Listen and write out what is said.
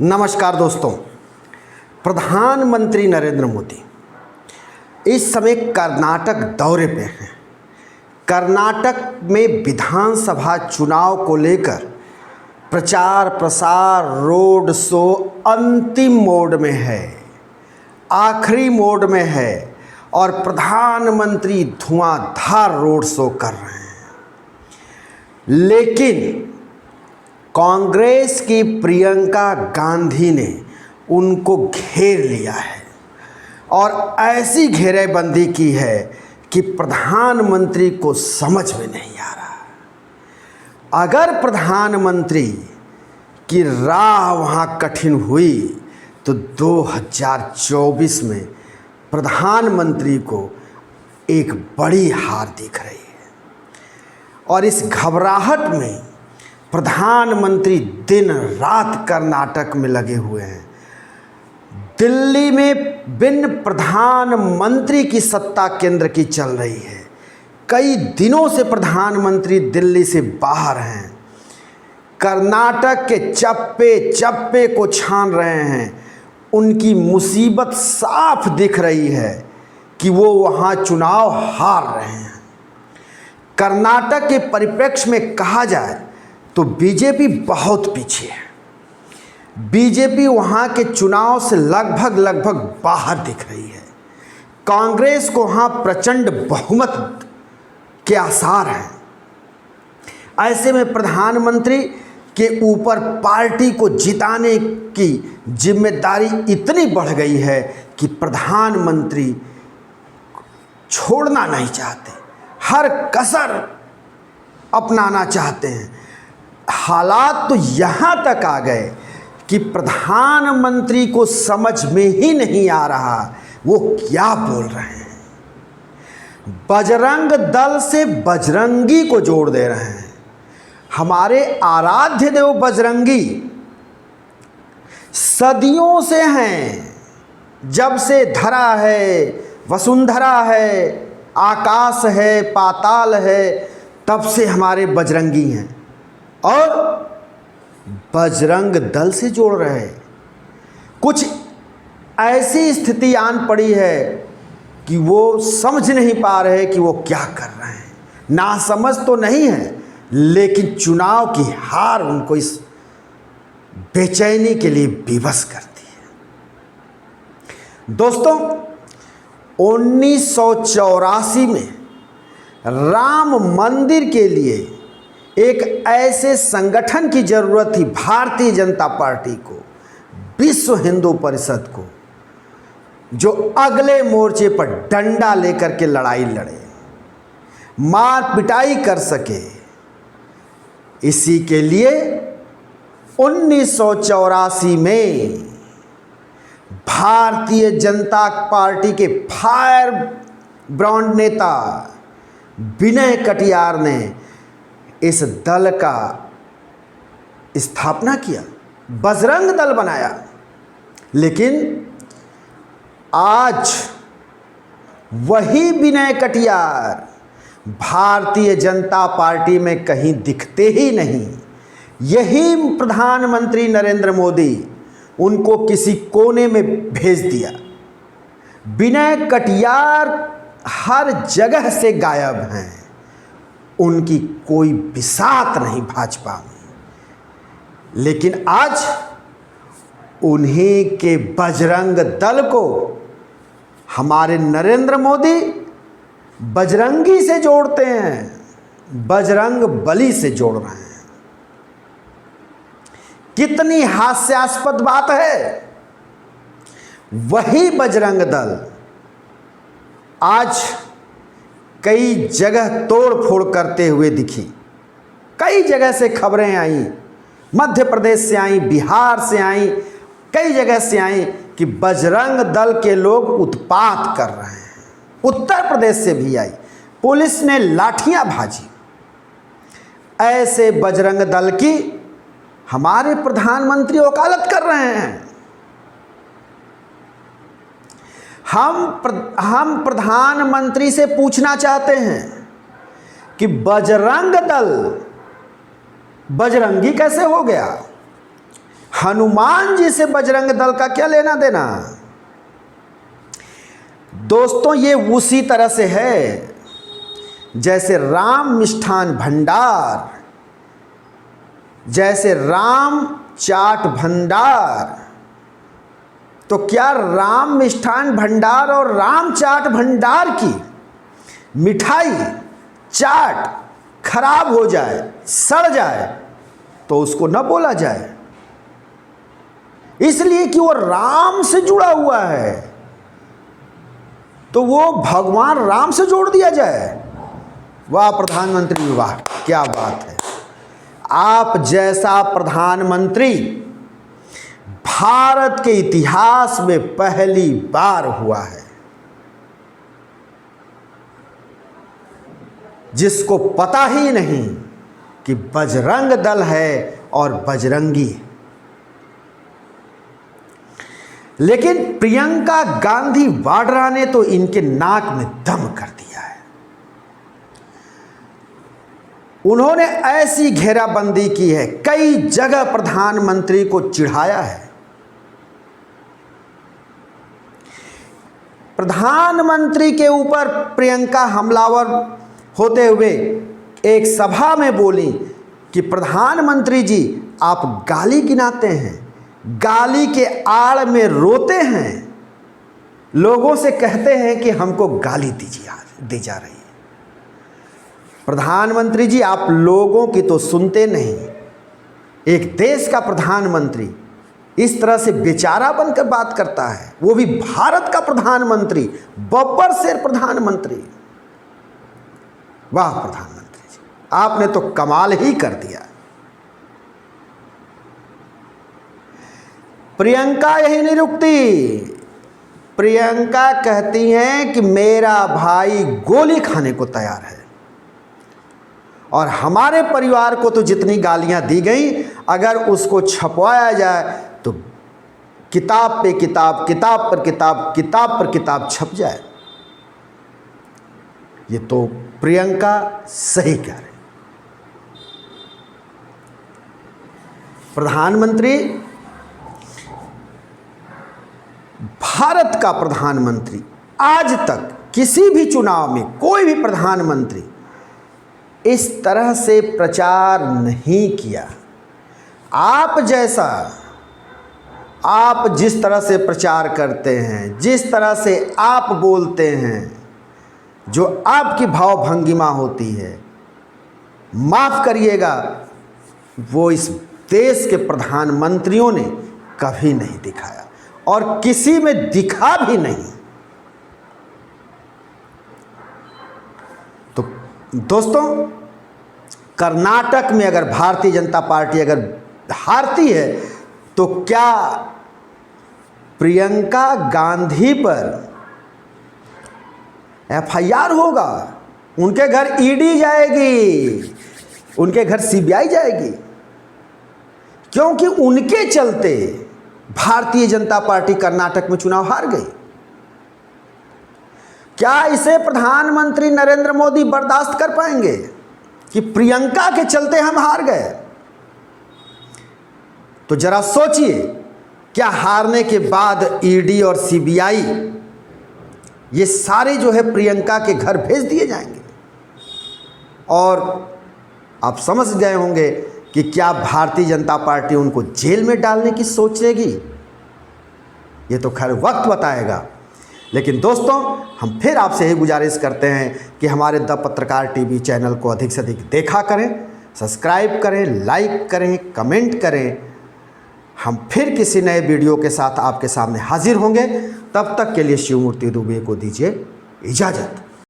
नमस्कार दोस्तों। प्रधानमंत्री नरेंद्र मोदी इस समय कर्नाटक दौरे पे हैं। कर्नाटक में विधानसभा चुनाव को लेकर प्रचार प्रसार रोड शो अंतिम मोड में है, आखिरी मोड में है और प्रधानमंत्री धुआंधार रोड शो कर रहे हैं। लेकिन कांग्रेस की प्रियंका गांधी ने उनको घेर लिया है और ऐसी घेरेबंदी की है कि प्रधानमंत्री को समझ में नहीं आ रहा। अगर प्रधानमंत्री की राह वहाँ कठिन हुई तो 2024 में प्रधानमंत्री को एक बड़ी हार दिख रही है और इस घबराहट में प्रधानमंत्री दिन रात कर्नाटक में लगे हुए हैं। दिल्ली में बिन प्रधानमंत्री की सत्ता केंद्र की चल रही है। कई दिनों से प्रधानमंत्री दिल्ली से बाहर हैं, कर्नाटक के चप्पे चप्पे को छान रहे हैं। उनकी मुसीबत साफ दिख रही है कि वो वहाँ चुनाव हार रहे हैं। कर्नाटक के परिप्रेक्ष्य में कहा जाए तो बीजेपी बहुत पीछे है। बीजेपी वहाँ के चुनाव से लगभग बाहर दिख रही है। कांग्रेस को वहाँ प्रचंड बहुमत के आसार हैं। ऐसे में प्रधानमंत्री के ऊपर पार्टी को जिताने की जिम्मेदारी इतनी बढ़ गई है कि प्रधानमंत्री छोड़ना नहीं चाहते, हर कसर अपनाना चाहते हैं। हालात तो यहाँ तक आ गए कि प्रधानमंत्री को समझ में ही नहीं आ रहा वो क्या बोल रहे हैं। बजरंग दल से बजरंगी को जोड़ दे रहे हैं। हमारे आराध्य देव बजरंगी सदियों से हैं, जब से धरा है, वसुंधरा है, आकाश है, पाताल है, तब से हमारे बजरंगी हैं और बजरंग दल से जोड़ रहे हैं। कुछ ऐसी स्थिति आन पड़ी है कि वो समझ नहीं पा रहे कि वो क्या कर रहे हैं। नासमझ तो नहीं है, लेकिन चुनाव की हार उनको इस बेचैनी के लिए विवश करती है। दोस्तों, 1984 में राम मंदिर के लिए एक ऐसे संगठन की जरूरत थी, भारतीय जनता पार्टी को, विश्व हिंदू परिषद को, जो अगले मोर्चे पर डंडा लेकर के लड़ाई लड़े, मार पिटाई कर सके। इसी के लिए 1984 में भारतीय जनता पार्टी के फायर ब्रांड नेता विनय कटियार ने इस दल का स्थापना किया, बजरंग दल बनाया। लेकिन आज वही विनय कटियार भारतीय जनता पार्टी में कहीं दिखते ही नहीं। यही प्रधानमंत्री नरेंद्र मोदी उनको किसी कोने में भेज दिया। विनय कटियार हर जगह से गायब हैं, उनकी कोई बिसात नहीं भाजपा में। लेकिन आज उन्हीं के बजरंग दल को हमारे नरेंद्र मोदी बजरंगी से जोड़ते हैं, बजरंग बली से जोड़ रहे हैं। कितनी हास्यास्पद बात है। वही बजरंग दल आज कई जगह तोड़ फोड़ करते हुए दिखी। कई जगह से खबरें आई, मध्य प्रदेश से आई, बिहार से आई, कई जगह से आई कि बजरंग दल के लोग उत्पात कर रहे हैं। उत्तर प्रदेश से भी आई, पुलिस ने लाठियां भाजी। ऐसे बजरंग दल की हमारे प्रधानमंत्री वकालत कर रहे हैं। हम प्रधानमंत्री से पूछना चाहते हैं कि बजरंग दल बजरंगी कैसे हो गया। हनुमान जी से बजरंग दल का क्या लेना देना। दोस्तों ये उसी तरह से है जैसे राम मिष्ठान भंडार, जैसे राम चाट भंडार। तो क्या राम मिष्ठान भंडार और राम चाट भंडार की मिठाई चाट खराब हो जाए, सड़ जाए, तो उसको न बोला जाए, इसलिए कि वो राम से जुड़ा हुआ है, तो वो भगवान राम से जोड़ दिया जाए। वाह प्रधानमंत्री, वाह क्या बात है। आप जैसा प्रधानमंत्री भारत के इतिहास में पहली बार हुआ है, जिसको पता ही नहीं कि बजरंग दल है और बजरंगी है। लेकिन प्रियंका गांधी वाड्रा ने तो इनके नाक में दम कर दिया है। उन्होंने ऐसी घेराबंदी की है, कई जगह प्रधानमंत्री को चिढ़ाया है। प्रधानमंत्री के ऊपर प्रियंका हमलावर होते हुए एक सभा में बोली कि प्रधानमंत्री जी आप गाली गिनाते हैं, गाली के आड़ में रोते हैं, लोगों से कहते हैं कि हमको गाली दी जा रही है। प्रधानमंत्री जी आप लोगों की तो सुनते नहीं। एक देश का प्रधानमंत्री इस तरह से बेचारा बनकर बात करता है, वो भी भारत का प्रधानमंत्री, बब्बर शेर प्रधानमंत्री। वाह प्रधानमंत्री जी, आपने तो कमाल ही कर दिया। प्रियंका यही नहीं रुकती। प्रियंका कहती हैं कि मेरा भाई गोली खाने को तैयार है, और हमारे परिवार को तो जितनी गालियां दी गई, अगर उसको छपवाया जाए तो किताब पे किताब, किताब पर किताब, किताब पर किताब छप जाए। ये तो प्रियंका सही कह रहे। प्रधानमंत्री, भारत का प्रधानमंत्री आज तक किसी भी चुनाव में कोई भी प्रधानमंत्री इस तरह से प्रचार नहीं किया। आप जैसा, आप जिस तरह से प्रचार करते हैं, जिस तरह से आप बोलते हैं, जो आपकी भावभंगिमा होती है, माफ़ करिएगा, वो इस देश के प्रधानमंत्रियों ने कभी नहीं दिखाया और किसी में दिखा भी नहीं। तो दोस्तों, कर्नाटक में अगर भारतीय जनता पार्टी अगर हारती है तो क्या प्रियंका गांधी पर एफआईआर होगा? उनके घर ईडी जाएगी, उनके घर सीबीआई जाएगी, क्योंकि उनके चलते भारतीय जनता पार्टी कर्नाटक में चुनाव हार गई। क्या इसे प्रधानमंत्री नरेंद्र मोदी बर्दाश्त कर पाएंगे कि प्रियंका के चलते हम हार गए? तो जरा सोचिए, क्या हारने के बाद ईडी और सीबीआई ये सारे जो है प्रियंका के घर भेज दिए जाएंगे? और आप समझ गए होंगे कि क्या भारतीय जनता पार्टी उनको जेल में डालने की सोचेगी? ये तो खैर वक्त बताएगा। लेकिन दोस्तों, हम फिर आपसे यही गुजारिश करते हैं कि हमारे द पत्रकार टीवी चैनल को अधिक से अधिक देखा करें, सब्सक्राइब करें, लाइक करें, कमेंट करें। हम फिर किसी नए वीडियो के साथ आपके सामने हाजिर होंगे। तब तक के लिए शिवमूर्ति दुबे को दीजिए इजाज़त।